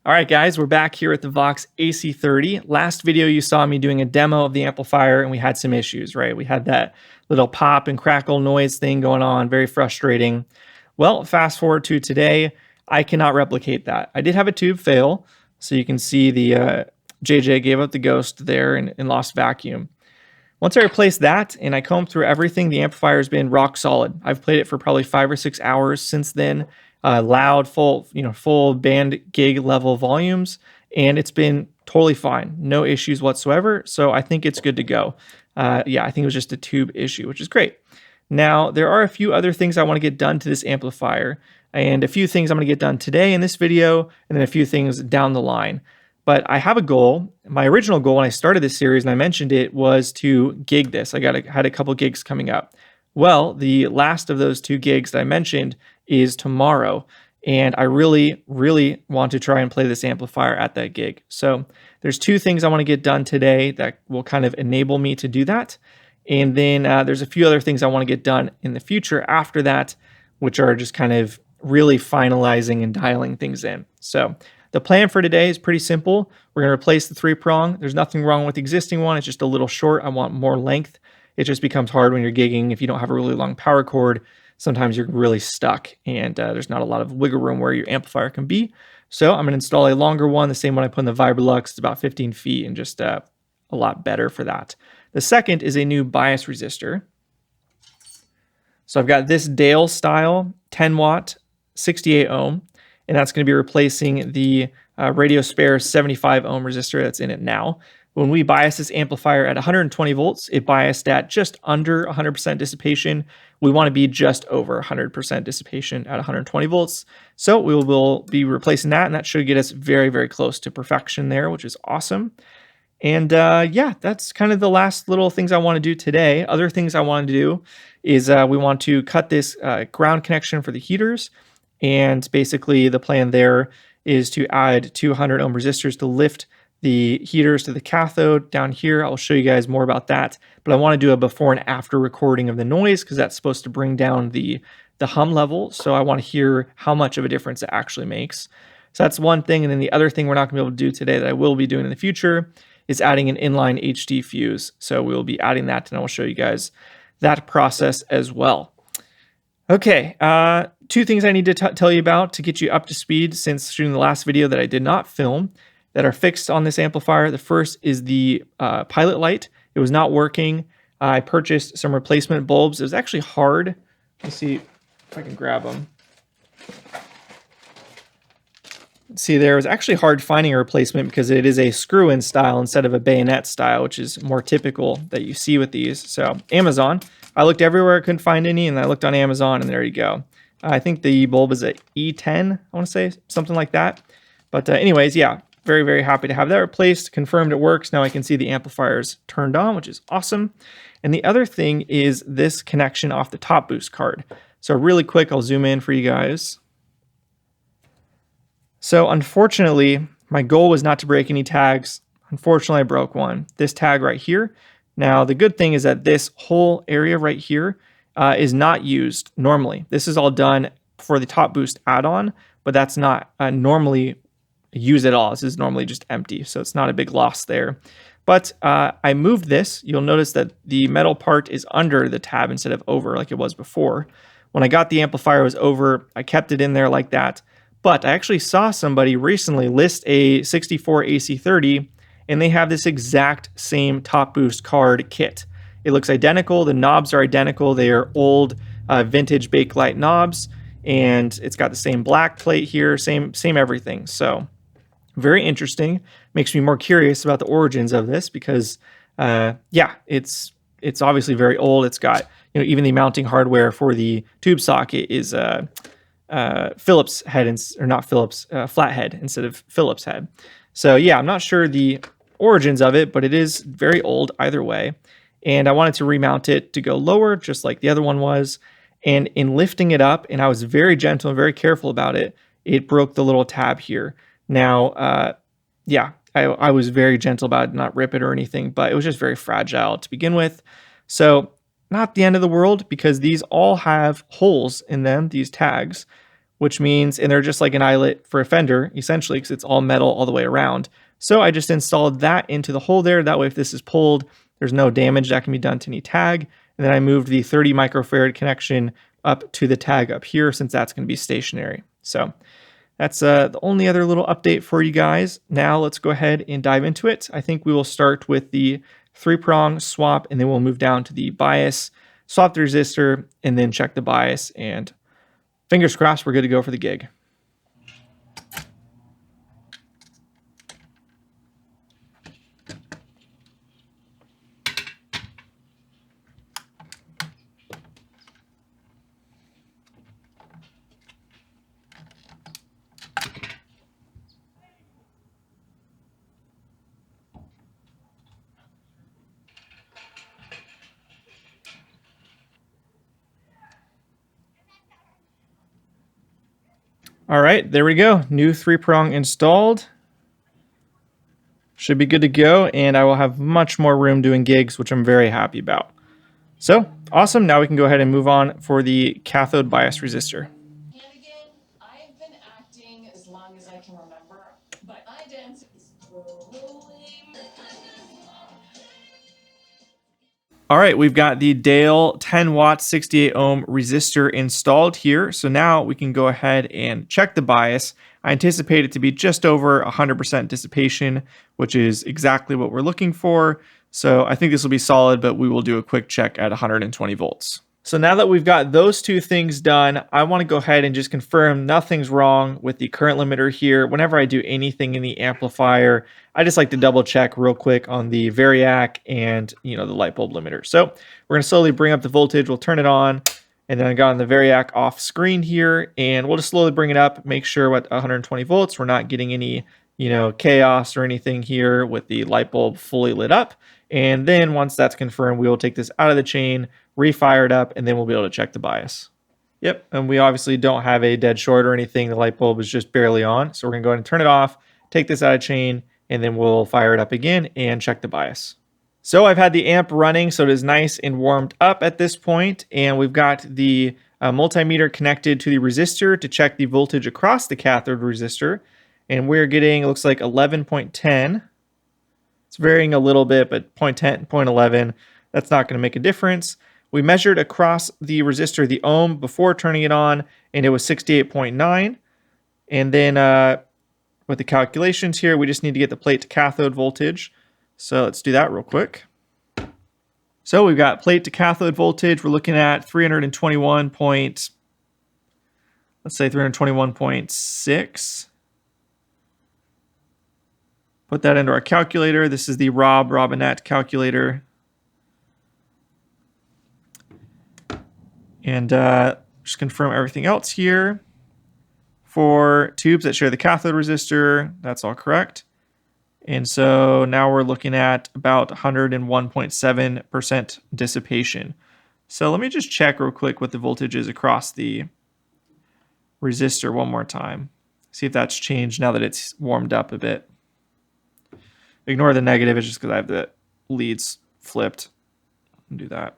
All right, guys, we're back here at the Vox AC30. Last video, you saw me doing a demo of the amplifier, and we had some issues, right? We had that little pop and crackle noise thing going on, very frustrating. Well, fast forward to today, I cannot replicate that. I did have a tube fail, so you can see the JJ gave up the ghost there and lost vacuum. Once I replaced that and I combed through everything, the amplifier has been rock solid. I've played it for probably 5 or 6 hours since then. Loud, full band gig level volumes, and it's been totally fine. No issues whatsoever. So I think it's good to go. Yeah, I think it was just a tube issue, which is great. Now, there are a few other things I want to get done to this amplifier, and a few things I'm going to get done today in this video, and then a few things down the line. But I have a goal. My original goal when I started this series, and I mentioned it, was to gig this. I had a couple gigs coming up. Well, the last of those 2 gigs that I mentioned is tomorrow, and I really, really want to try and play this amplifier at that gig. So there's 2 things I want to get done today that will kind of enable me to do that. And then there's a few other things I want to get done in the future after that, which are just kind of really finalizing and dialing things in. So the plan for today is pretty simple. We're going to replace the 3-prong. There's nothing wrong with the existing one. It's just a little short. I want more length. It just becomes hard when you're gigging. If you don't have a really long power cord, sometimes you're really stuck, and there's not a lot of wiggle room where your amplifier can be. So I'm going to install a longer one, the same one I put in the Vibrolux. It's about 15 feet and just a lot better for that. The second is a new bias resistor. So I've got this Dale style 10 watt 68 ohm, and that's going to be replacing the Radio Spare 75 ohm resistor that's in it now. When we bias this amplifier at 120 volts, it biased at just under 100% dissipation. We want to be just over 100% dissipation at 120 volts. So we will be replacing that, and that should get us very, very close to perfection there, which is awesome. And yeah, that's kind of the last little things I want to do today. Other things I want to do is we want to cut this ground connection for the heaters. And basically the plan there is to add 200 ohm resistors to lift the heaters to the cathode down here. I'll show you guys more about that, but I want to do a before and after recording of the noise because that's supposed to bring down the hum level. So I want to hear how much of a difference it actually makes. So that's one thing. And then the other thing we're not going to be able to do today that I will be doing in the future is adding an inline HD fuse. So we will be adding that, and I will show you guys that process as well. Okay, 2 things I need to tell you about to get you up to speed since shooting the last video that I did not film that are fixed on this amplifier. The first is the pilot light. It was not working. I purchased some replacement bulbs. It was actually hard. Let's see if I can grab them. See, there was actually hard finding a replacement because it is a screw-in style instead of a bayonet style, which is more typical that you see with these. So Amazon, I looked everywhere, I couldn't find any, and I looked on Amazon, and there you go. I think the bulb is at E10, I want to say, something like that. But anyways, yeah, very, very happy to have that replaced. Confirmed it works. Now I can see the amplifiers turned on, which is awesome. And the other thing is this connection off the top boost card. So really quick, I'll zoom in for you guys. So unfortunately, my goal was not to break any tags. Unfortunately, I broke one. This tag right here. Now, the good thing is that this whole area right here is not used normally. This is all done for the top boost add-on, but that's not normally used at all. This is normally just empty, so it's not a big loss there. But I moved this. You'll notice that the metal part is under the tab instead of over like it was before. When I got the amplifier, it was over. I kept it in there like that. But I actually saw somebody recently list a 64 AC30, and they have this exact same top boost card kit. It looks identical. The knobs are identical. They are old vintage Bakelite knobs, and it's got the same black plate here, same everything. So very interesting. Makes me more curious about the origins of this because, yeah, it's obviously very old. It's got, even the mounting hardware for the tube socket is Phillips head, or not Phillips, flathead instead of Phillips head. So yeah, I'm not sure the origins of it, but it is very old either way. And I wanted to remount it to go lower, just like the other one was. And in lifting it up, and I was very gentle and very careful about it, it broke the little tab here. Now, yeah, I was very gentle about it, not rip it or anything, but it was just very fragile to begin with. So not the end of the world, because these all have holes in them, these tags, which means, and they're just like an eyelet for a fender, essentially, because it's all metal all the way around. So I just installed that into the hole there. That way, if this is pulled, there's no damage that can be done to any tag. And then I moved the 30 microfarad connection up to the tag up here, since that's going to be stationary. So that's the only other little update for you guys. Now let's go ahead and dive into it. I think we will start with the 3-prong swap, and then we'll move down to the bias, swap the resistor, and then check the bias. And fingers crossed, we're good to go for the gig. All right, there we go. New 3-prong installed. Should be good to go, and I will have much more room doing gigs, which I'm very happy about. So, awesome. Now we can go ahead and move on for the cathode bias resistor. I've been acting as long as I can remember, but my dance is All right, we've got the Dale 10 watt 68 ohm resistor installed here. So now we can go ahead and check the bias. I anticipate it to be just over 100% dissipation, which is exactly what we're looking for. So I think this will be solid, but we will do a quick check at 120 volts. So now that we've got those two things done, I want to go ahead and just confirm nothing's wrong with the current limiter here. Whenever I do anything in the amplifier, I just like to double check real quick on the variac and the light bulb limiter. So we're going to slowly bring up the voltage. We'll turn it on, and then I got on the variac off screen here, and we'll just slowly bring it up, make sure at 120 volts we're not getting any chaos or anything here with the light bulb fully lit up. And then once that's confirmed, we will take this out of the chain, refire it up, and then we'll be able to check the bias. Yep, and we obviously don't have a dead short or anything. The light bulb is just barely on. So we're going to go ahead and turn it off, take this out of chain, and then we'll fire it up again and check the bias. So I've had the amp running, so it is nice and warmed up at this point, and we've got the multimeter connected to the resistor to check the voltage across the cathode resistor, and we're getting, it looks like 11.10. It's varying a little bit, but 0.10, 0.11, that's not going to make a difference. We measured across the resistor the ohm before turning it on, and it was 68.9. And then with the calculations here, we just need to get the plate to cathode voltage. So let's do that real quick. So we've got plate to cathode voltage. We're looking at 321.6. Put that into our calculator. This is the Robinette calculator. And just confirm everything else here. For tubes that share the cathode resistor, that's all correct. And so now we're looking at about 101.7% dissipation. So let me just check real quick what the voltage is across the resistor one more time. See if that's changed now that it's warmed up a bit. Ignore the negative, it's just because I have the leads flipped. I'll do that.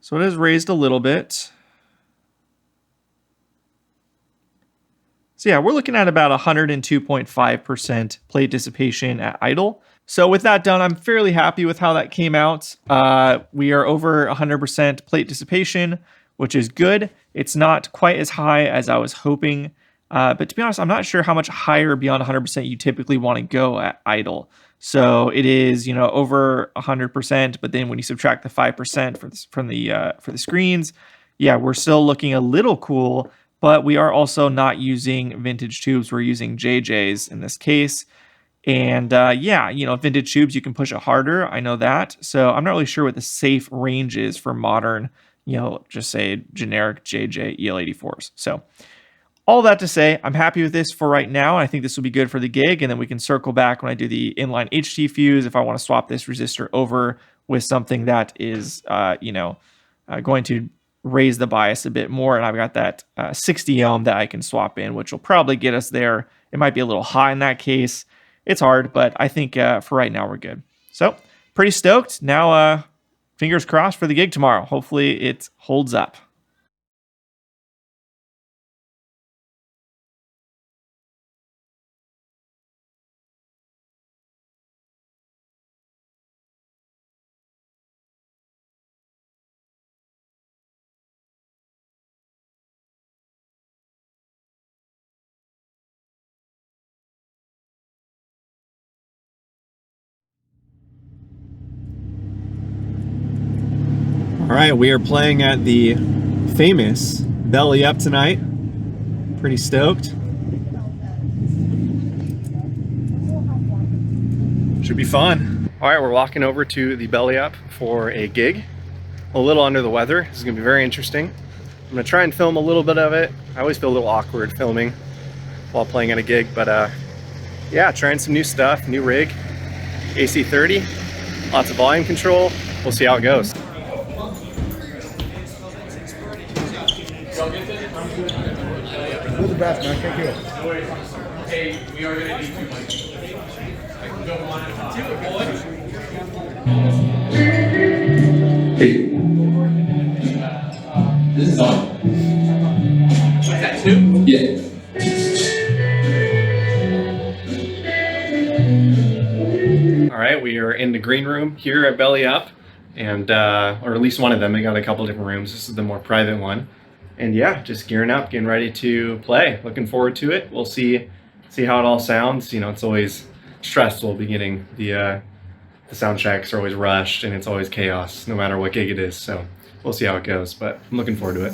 So it is raised a little bit. So yeah, we're looking at about 102.5% plate dissipation at idle. So with that done, I'm fairly happy with how that came out. We are over 100% plate dissipation, which is good. It's not quite as high as I was hoping. But to be honest, I'm not sure how much higher beyond 100% you typically want to go at idle. So it is, over 100%, but then when you subtract the 5% for the screens, yeah, we're still looking a little cool, but we are also not using vintage tubes. We're using JJs in this case. And yeah, vintage tubes, you can push it harder. I know that. So I'm not really sure what the safe range is for modern, just say generic JJ EL84s. So all that to say, I'm happy with this for right now. I think this will be good for the gig, and then we can circle back when I do the inline HT fuse if I want to swap this resistor over with something that is, going to raise the bias a bit more. And I've got that 60 ohm that I can swap in, which will probably get us there. It might be a little high in that case. It's hard, but I think for right now we're good. So pretty stoked. Now fingers crossed for the gig tomorrow. Hopefully it holds up. All right, we are playing at the famous Belly Up tonight. Pretty stoked. Should be fun. All right, we're walking over to the Belly Up for a gig. A little under the weather. This is gonna be very interesting. I'm gonna try and film a little bit of it. I always feel a little awkward filming while playing at a gig, but yeah, trying some new stuff, new rig, AC30, lots of volume control. We'll see how it goes. You're the best, man. Thank you. Hey, we are gonna need 2 mics. I can go one at a time. Hey. This is on. Is that 2? Yeah. All right, we are in the green room here at Belly Up, and or at least one of them. They got a couple different rooms. This is the more private one. And yeah, just gearing up, getting ready to play. Looking forward to it. We'll see how it all sounds. You know, it's always stressful beginning. The sound checks are always rushed, and it's always chaos, no matter what gig it is. So we'll see how it goes, but I'm looking forward to it.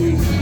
Peace.